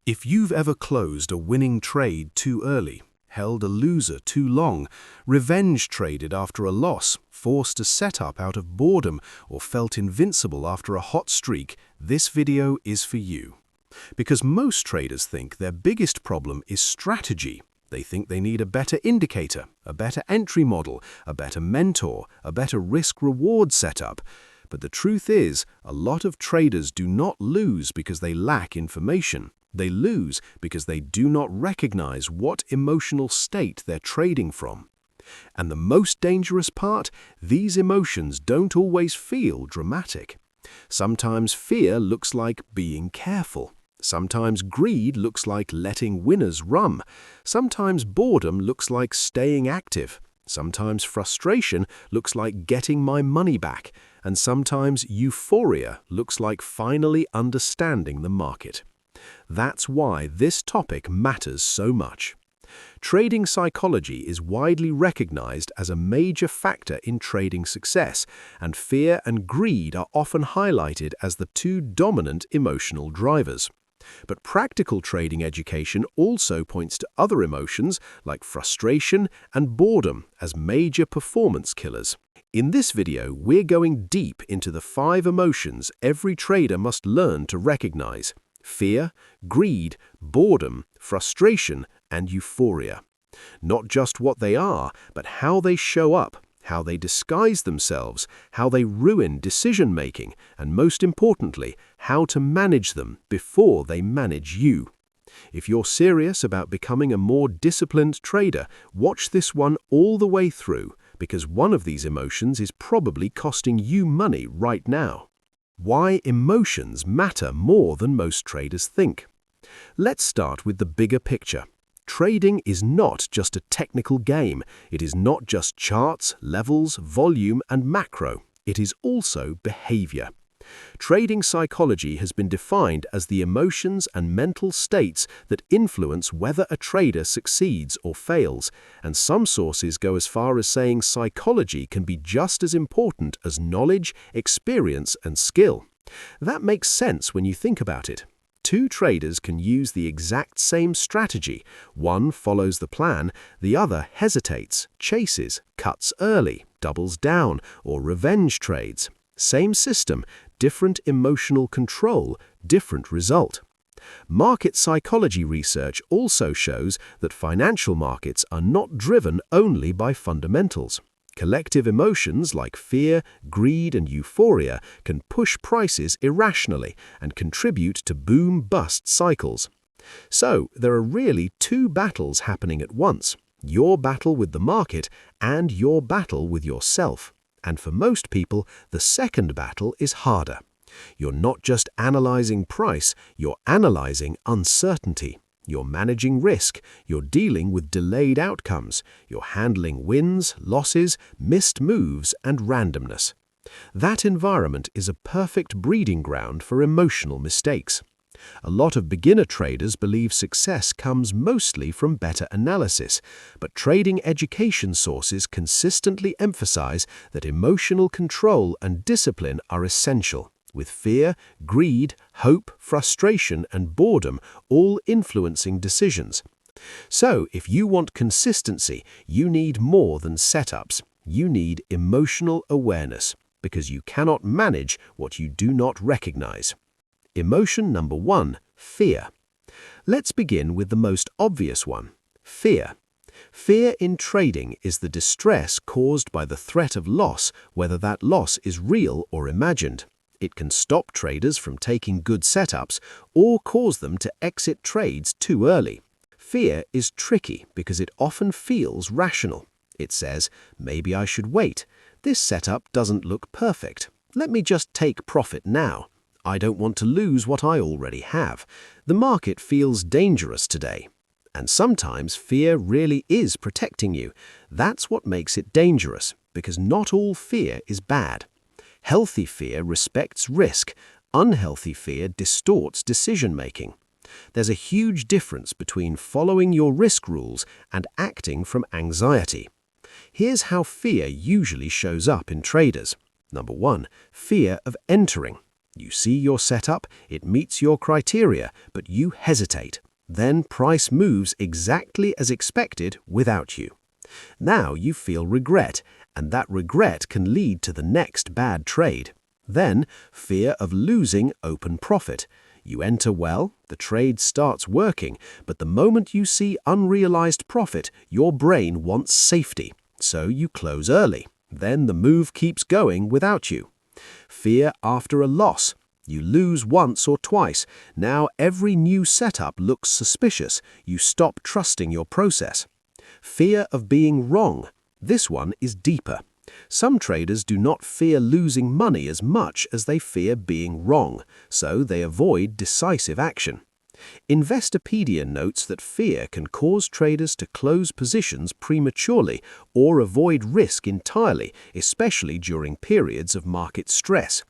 If you've ever closed a winning trade too early, held a loser too long, revenge traded after a loss, forced a setup out of boredom, or felt invincible after a hot streak, this video is for you. Because most traders think their biggest problem is strategy. They think they need a better indicator, a better entry model, a better mentor, a better risk-reward setup. But the truth is, a lot of traders do not lose because they lack information. They lose because they do not recognize what emotional state they're trading from. And the most dangerous part, these emotions don't always feel dramatic. Sometimes fear looks like being careful. Sometimes greed looks like letting winners run. Sometimes boredom looks like staying active. Sometimes frustration looks like getting my money back. And sometimes euphoria looks like finally understanding the market. That's why this topic matters so much. Trading psychology is widely recognized as a major factor in trading success, and fear and greed are often highlighted as the two dominant emotional drivers. But practical trading education also points to other emotions like frustration and boredom as major performance killers. In this video, we're going deep into the 5 emotions every trader must learn to recognize: fear, greed, boredom, frustration, and euphoria. Not just what they are, but how they show up, how they disguise themselves, how they ruin decision-making, and most importantly, how to manage them before they manage you. If you're serious about becoming a more disciplined trader, watch this one all the way through, because one of these emotions is probably costing you money right now. Why emotions matter more than most traders think. Let's start with the bigger picture. Trading is not just a technical game. It is not just charts, levels, volume, and macro. It is also behavior. Trading psychology has been defined as the emotions and mental states that influence whether a trader succeeds or fails, and some sources go as far as saying psychology can be just as important as knowledge, experience, and skill. That makes sense when you think about it. 2 traders can use the exact same strategy. One follows the plan, the other hesitates, chases, cuts early, doubles down, or revenge trades. Same system, different emotional control, different result. Market psychology research also shows that financial markets are not driven only by fundamentals. Collective emotions like fear, greed, and euphoria can push prices irrationally and contribute to boom-bust cycles. So, there are really 2 battles happening at once: your battle with the market and your battle with yourself. And for most people, the second battle is harder. You're not just analyzing price, you're analyzing uncertainty. You're managing risk, you're dealing with delayed outcomes, you're handling wins, losses, missed moves, and randomness. That environment is a perfect breeding ground for emotional mistakes. A lot of beginner traders believe success comes mostly from better analysis, but trading education sources consistently emphasize that emotional control and discipline are essential, with fear, greed, hope, frustration, and boredom all influencing decisions. So, if you want consistency, you need more than setups. You need emotional awareness, because you cannot manage what you do not recognize. Emotion number 1, fear. Let's begin with the most obvious one: fear. Fear in trading is the distress caused by the threat of loss, whether that loss is real or imagined. It can stop traders from taking good setups or cause them to exit trades too early. Fear is tricky because it often feels rational. It says, maybe I should wait. This setup doesn't look perfect. Let me just take profit now. I don't want to lose what I already have. The market feels dangerous today. And sometimes fear really is protecting you. That's what makes it dangerous, because not all fear is bad. Healthy fear respects risk. Unhealthy fear distorts decision-making. There's a huge difference between following your risk rules and acting from anxiety. Here's how fear usually shows up in traders. Number 1, fear of entering. You see your setup, it meets your criteria, but you hesitate. Then price moves exactly as expected without you. Now you feel regret, and that regret can lead to the next bad trade. Then, fear of losing open profit. You enter well, the trade starts working, but the moment you see unrealized profit, your brain wants safety, so you close early. Then the move keeps going without you. Fear after a loss. You lose once or twice. Now every new setup looks suspicious. You stop trusting your process. Fear of being wrong. This one is deeper. Some traders do not fear losing money as much as they fear being wrong, so they avoid decisive action. Investopedia notes that fear can cause traders to close positions prematurely or avoid risk entirely, especially during periods of market stress.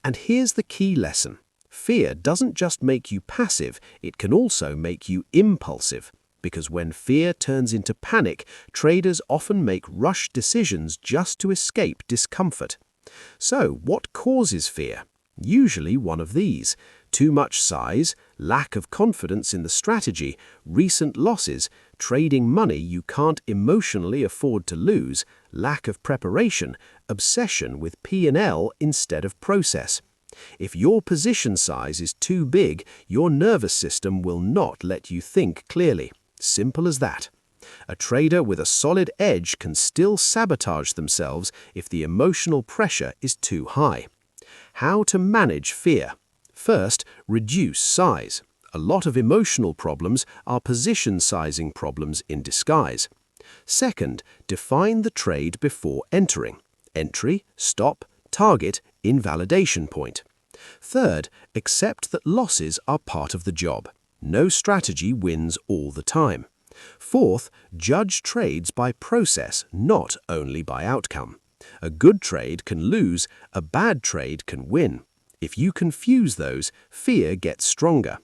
And here's the key lesson. Fear doesn't just make you passive, it can also make you impulsive. Because when fear turns into panic, traders often make rushed decisions just to escape discomfort. So, what causes fear? Usually one of these: too much size, lack of confidence in the strategy, recent losses, trading money you can't emotionally afford to lose, lack of preparation, obsession with P&L instead of process. If your position size is too big, your nervous system will not let you think clearly. Simple as that. A trader with a solid edge can still sabotage themselves if the emotional pressure is too high. How to manage fear? First, reduce size. A lot of emotional problems are position sizing problems in disguise. Second, define the trade before entering. Entry, stop, target, invalidation point. Third, accept that losses are part of the job. No strategy wins all the time. Fourth, judge trades by process, not only by outcome. A good trade can lose, a bad trade can win. If you confuse those, fear gets stronger.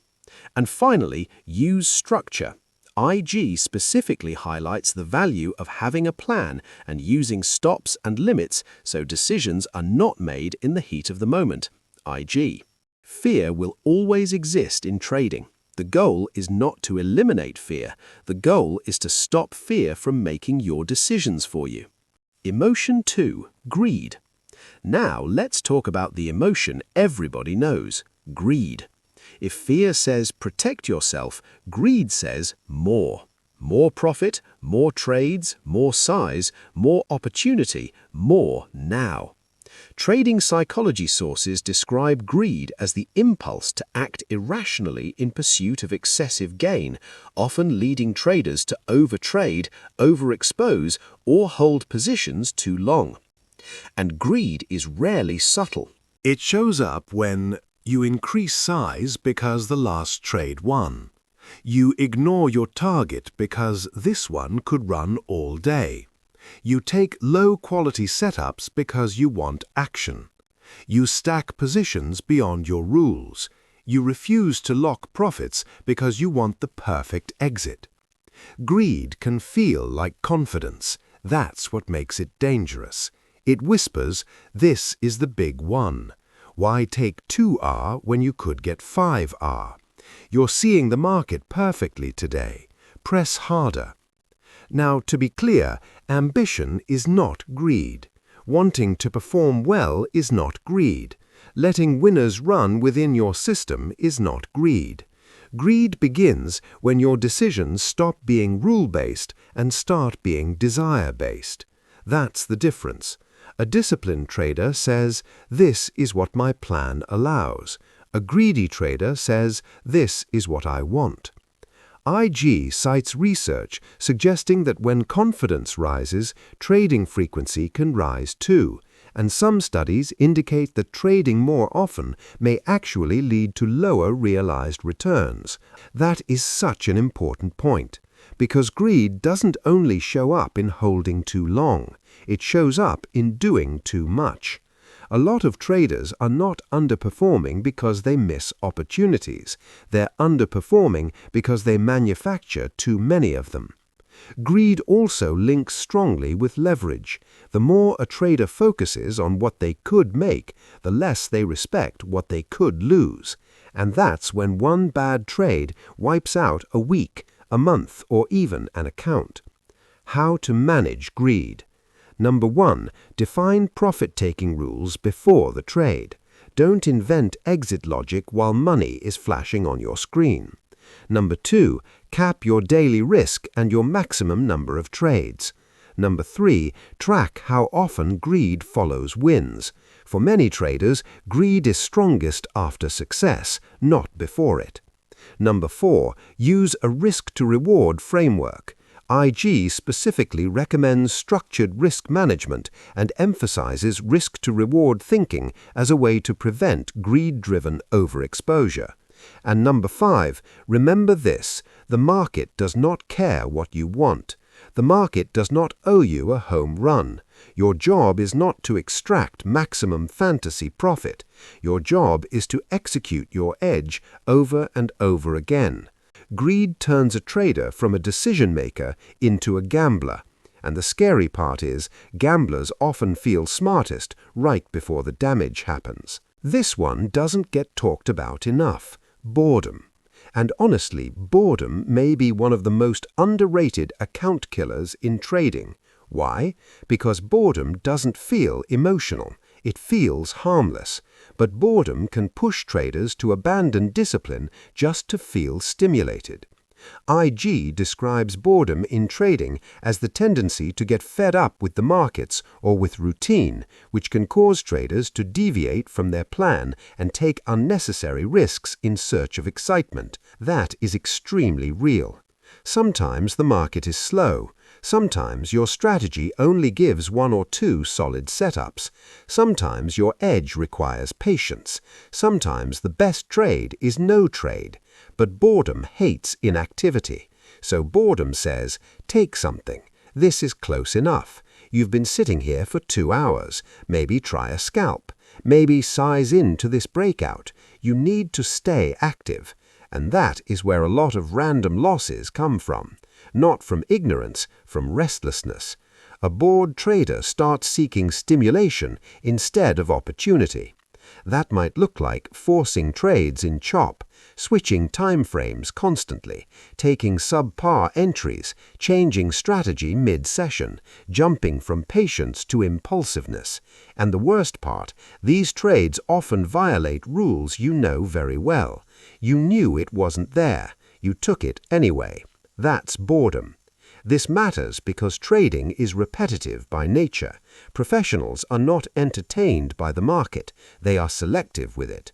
And finally, use structure. IG specifically highlights the value of having a plan and using stops and limits so decisions are not made in the heat of the moment. IG. Fear will always exist in trading. The goal is not to eliminate fear. The goal is to stop fear from making your decisions for you. Emotion 2. Greed. Now let's talk about the emotion everybody knows: greed. If fear says protect yourself, greed says more. More profit, more trades, more size, more opportunity, more now. Trading psychology sources describe greed as the impulse to act irrationally in pursuit of excessive gain, often leading traders to overtrade, overexpose, or hold positions too long. And greed is rarely subtle. It shows up when you increase size because the last trade won. You ignore your target because this one could run all day. You take low-quality setups because you want action. You stack positions beyond your rules. You refuse to lock profits because you want the perfect exit. Greed can feel like confidence. That's what makes it dangerous. It whispers, "This is the big one. Why take 2R when you could get 5R? You're seeing the market perfectly today. Press harder." Now, to be clear, ambition is not greed. Wanting to perform well is not greed. Letting winners run within your system is not greed. Greed begins when your decisions stop being rule-based and start being desire-based. That's the difference. A disciplined trader says, "This is what my plan allows." A greedy trader says, "This is what I want." IG cites research suggesting that when confidence rises, trading frequency can rise too, and some studies indicate that trading more often may actually lead to lower realized returns. That is such an important point, because greed doesn't only show up in holding too long, it shows up in doing too much. A lot of traders are not underperforming because they miss opportunities. They're underperforming because they manufacture too many of them. Greed also links strongly with leverage. The more a trader focuses on what they could make, the less they respect what they could lose. And that's when one bad trade wipes out a week, a month, or even an account. How to manage greed. Number 1, define profit-taking rules before the trade. Don't invent exit logic while money is flashing on your screen. Number 2, cap your daily risk and your maximum number of trades. Number 3, track how often greed follows wins. For many traders, greed is strongest after success, not before it. Number 4, use a risk-to-reward framework. IG specifically recommends structured risk management and emphasizes risk-to-reward thinking as a way to prevent greed-driven overexposure. And number 5, remember this: the market does not care what you want. The market does not owe you a home run. Your job is not to extract maximum fantasy profit. Your job is to execute your edge over and over again. Greed turns a trader from a decision maker into a gambler. And the scary part is, gamblers often feel smartest right before the damage happens. This one doesn't get talked about enough: boredom. And honestly, boredom may be one of the most underrated account killers in trading. Why? Because boredom doesn't feel emotional. It feels harmless. But boredom can push traders to abandon discipline just to feel stimulated. IG describes boredom in trading as the tendency to get fed up with the markets or with routine, which can cause traders to deviate from their plan and take unnecessary risks in search of excitement. That is extremely real. Sometimes the market is slow. Sometimes your strategy only gives 1 or 2 solid setups. Sometimes your edge requires patience. Sometimes the best trade is no trade. But boredom hates inactivity. So boredom says, take something. This is close enough. You've been sitting here for 2 hours. Maybe try a scalp. Maybe size into this breakout. You need to stay active. And that is where a lot of random losses come from. Not from ignorance, from restlessness. A bored trader starts seeking stimulation instead of opportunity. That might look like forcing trades in chop, switching time frames constantly, taking subpar entries, changing strategy mid-session, jumping from patience to impulsiveness. And the worst part, these trades often violate rules you know very well. You knew it wasn't there. You took it anyway. That's boredom. This matters because trading is repetitive by nature. Professionals are not entertained by the market. They are selective with it.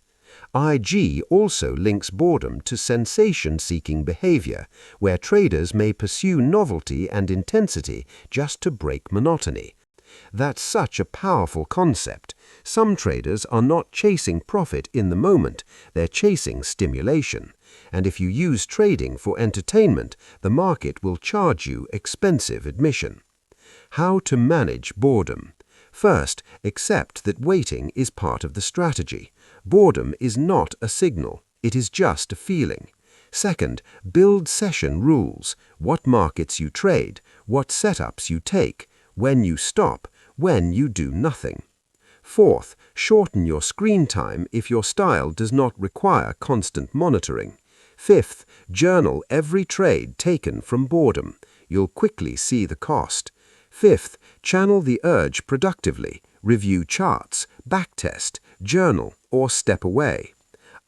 IG also links boredom to sensation-seeking behavior, where traders may pursue novelty and intensity just to break monotony. That's such a powerful concept. Some traders are not chasing profit in the moment, they're chasing stimulation. And if you use trading for entertainment, the market will charge you expensive admission. How to manage boredom. First, accept that waiting is part of the strategy. Boredom is not a signal, it is just a feeling. Second, build session rules: what markets you trade, what setups you take, when you stop, when you do nothing. Fourth, shorten your screen time if your style does not require constant monitoring. Fifth, journal every trade taken from boredom. You'll quickly see the cost. Fifth, channel the urge productively. Review charts, backtest, journal, or step away.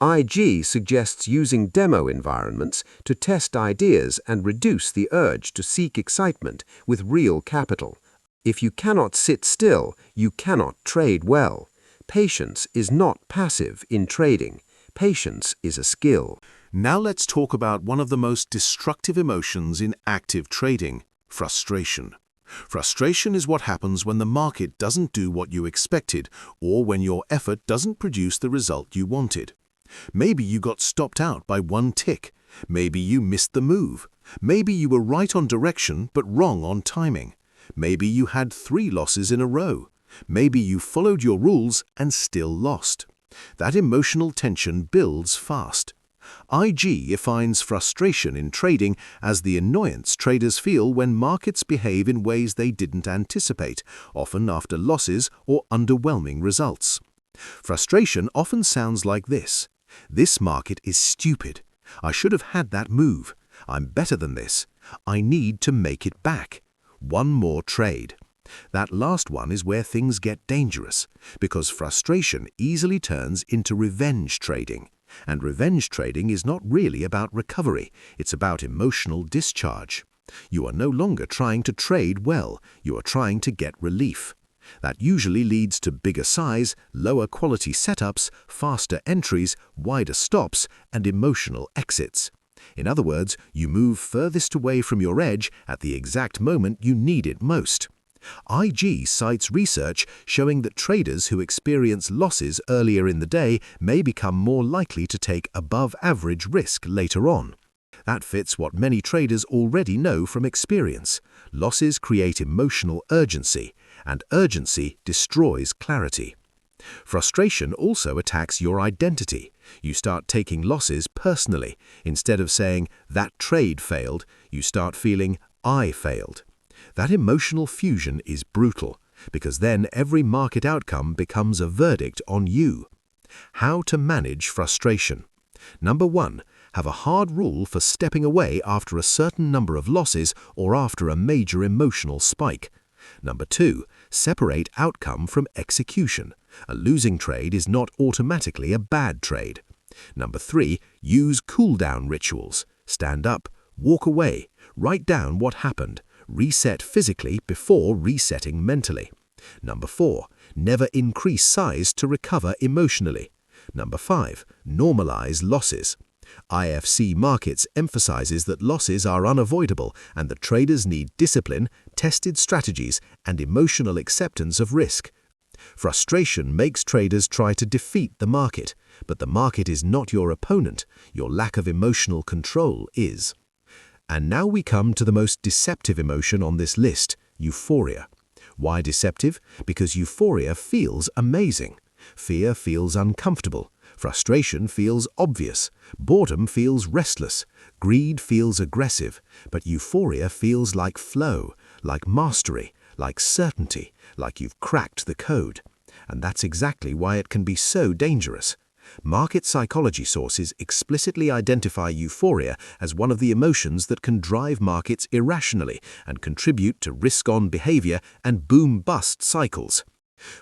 IG suggests using demo environments to test ideas and reduce the urge to seek excitement with real capital. If you cannot sit still, you cannot trade well. Patience is not passive in trading. Patience is a skill. Now let's talk about one of the most destructive emotions in active trading: frustration. Frustration is what happens when the market doesn't do what you expected, or when your effort doesn't produce the result you wanted. Maybe you got stopped out by one tick. Maybe you missed the move. Maybe you were right on direction but wrong on timing. Maybe you had 3 losses in a row. Maybe you followed your rules and still lost. That emotional tension builds fast. IG defines frustration in trading as the annoyance traders feel when markets behave in ways they didn't anticipate, often after losses or underwhelming results. Frustration often sounds like this: "This market is stupid. I should have had that move. I'm better than this. I need to make it back. One more trade." That last one is where things get dangerous, because frustration easily turns into revenge trading. And revenge trading is not really about recovery, it's about emotional discharge. You are no longer trying to trade well, you are trying to get relief. That usually leads to bigger size, lower quality setups, faster entries, wider stops, and emotional exits. In other words, you move furthest away from your edge at the exact moment you need it most. IG cites research showing that traders who experience losses earlier in the day may become more likely to take above-average risk later on. That fits what many traders already know from experience. Losses create emotional urgency, and urgency destroys clarity. Frustration also attacks your identity. You start taking losses personally. Instead of saying, "That trade failed," you start feeling, "I failed." That emotional fusion is brutal, because then every market outcome becomes a verdict on you. How to manage frustration. Number 1. Have a hard rule for stepping away after a certain number of losses or after a major emotional spike. Number 2. Separate outcome from execution. A losing trade is not automatically a bad trade. Number 3. Use cool-down rituals. Stand up, walk away, write down what happened. Reset physically before resetting mentally. Number 4. Never increase size to recover emotionally. Number 5. Normalize losses. IFC Markets emphasizes that losses are unavoidable and that traders need discipline, tested strategies, and emotional acceptance of risk. Frustration makes traders try to defeat the market, but the market is not your opponent. Your lack of emotional control is. And now we come to the most deceptive emotion on this list, euphoria. Why deceptive? Because euphoria feels amazing. Fear feels uncomfortable. Frustration feels obvious. Boredom feels restless. Greed feels aggressive. But euphoria feels like flow, like mastery, like certainty, like you've cracked the code. And that's exactly why it can be so dangerous. Market psychology sources explicitly identify euphoria as one of the emotions that can drive markets irrationally and contribute to risk-on behavior and boom-bust cycles.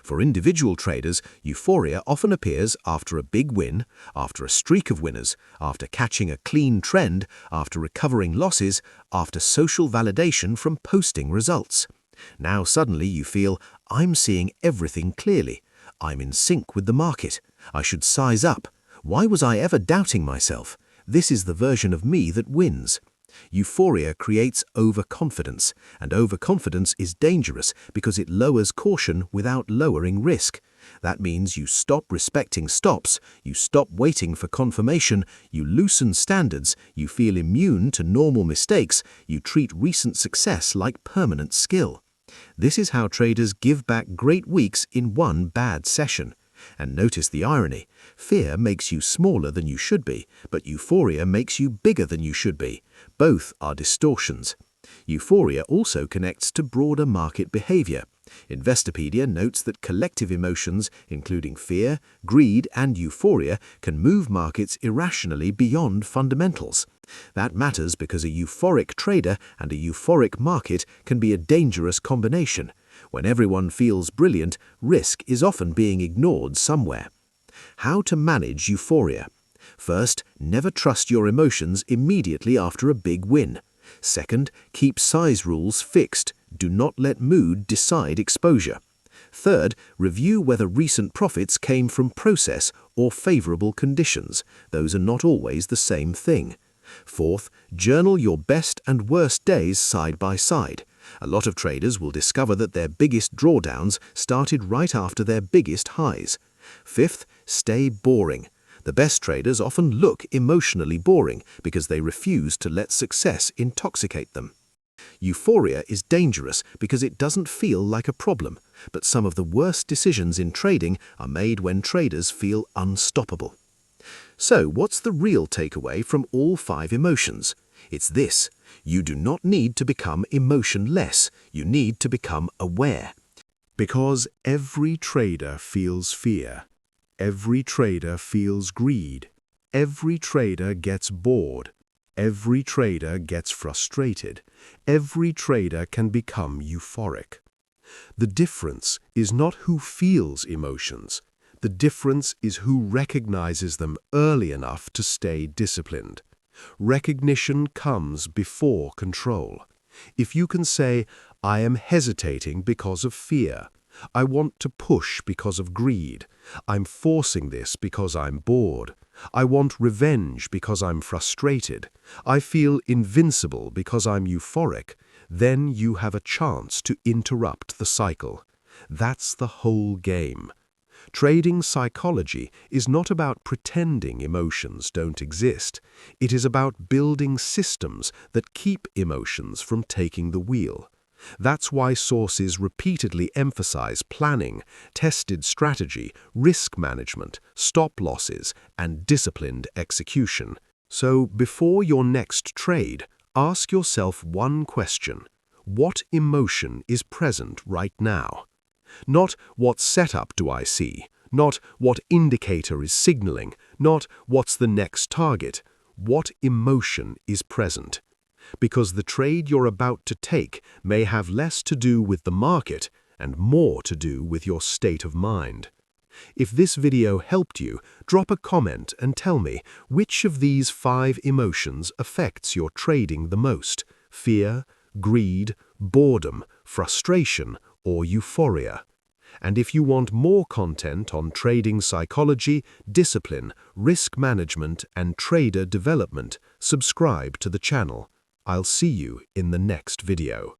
For individual traders, euphoria often appears after a big win, after a streak of winners, after catching a clean trend, after recovering losses, after social validation from posting results. Now suddenly you feel, "I'm seeing everything clearly. I'm in sync with the market. I should size up. Why was I ever doubting myself? This is the version of me that wins." Euphoria creates overconfidence, and overconfidence is dangerous because it lowers caution without lowering risk. That means you stop respecting stops, you stop waiting for confirmation, you loosen standards, you feel immune to normal mistakes, you treat recent success like permanent skill. This is how traders give back great weeks in one bad session. And notice the irony. Fear makes you smaller than you should be, but euphoria makes you bigger than you should be. Both are distortions. Euphoria also connects to broader market behavior. Investopedia notes that collective emotions, including fear, greed, and euphoria, can move markets irrationally beyond fundamentals. That matters because a euphoric trader and a euphoric market can be a dangerous combination. When everyone feels brilliant, risk is often being ignored somewhere. How to manage euphoria. First, never trust your emotions immediately after a big win. Second, keep size rules fixed. Do not let mood decide exposure. Third, review whether recent profits came from process or favorable conditions. Those are not always the same thing. Fourth, journal your best and worst days side by side. A lot of traders will discover that their biggest drawdowns started right after their biggest highs. Fifth, stay boring. The best traders often look emotionally boring because they refuse to let success intoxicate them. Euphoria is dangerous because it doesn't feel like a problem, but some of the worst decisions in trading are made when traders feel unstoppable. So, what's the real takeaway from all 5 emotions? It's this: you do not need to become emotionless, you need to become aware. Because every trader feels fear, every trader feels greed, every trader gets bored, every trader gets frustrated, every trader can become euphoric. The difference is not who feels emotions. The difference is who recognizes them early enough to stay disciplined. Recognition comes before control. If you can say, I am hesitating because of fear, I want to push because of greed, I'm forcing this because I'm bored, I want revenge because I'm frustrated, I feel invincible because I'm euphoric, then you have a chance to interrupt the cycle. That's the whole game. Trading psychology is not about pretending emotions don't exist. It is about building systems that keep emotions from taking the wheel. That's why sources repeatedly emphasize planning, tested strategy, risk management, stop losses, and disciplined execution. So before your next trade, ask yourself one question: what emotion is present right now? Not what setup do I see, not what indicator is signaling, not what's the next target. What emotion is present? Because the trade you're about to take may have less to do with the market and more to do with your state of mind. If this video helped you, drop a comment and tell me which of these 5 emotions affects your trading the most: fear, greed, boredom, frustration, or euphoria. And if you want more content on trading psychology, discipline, risk management, and trader development, subscribe to the channel. I'll see you in the next video.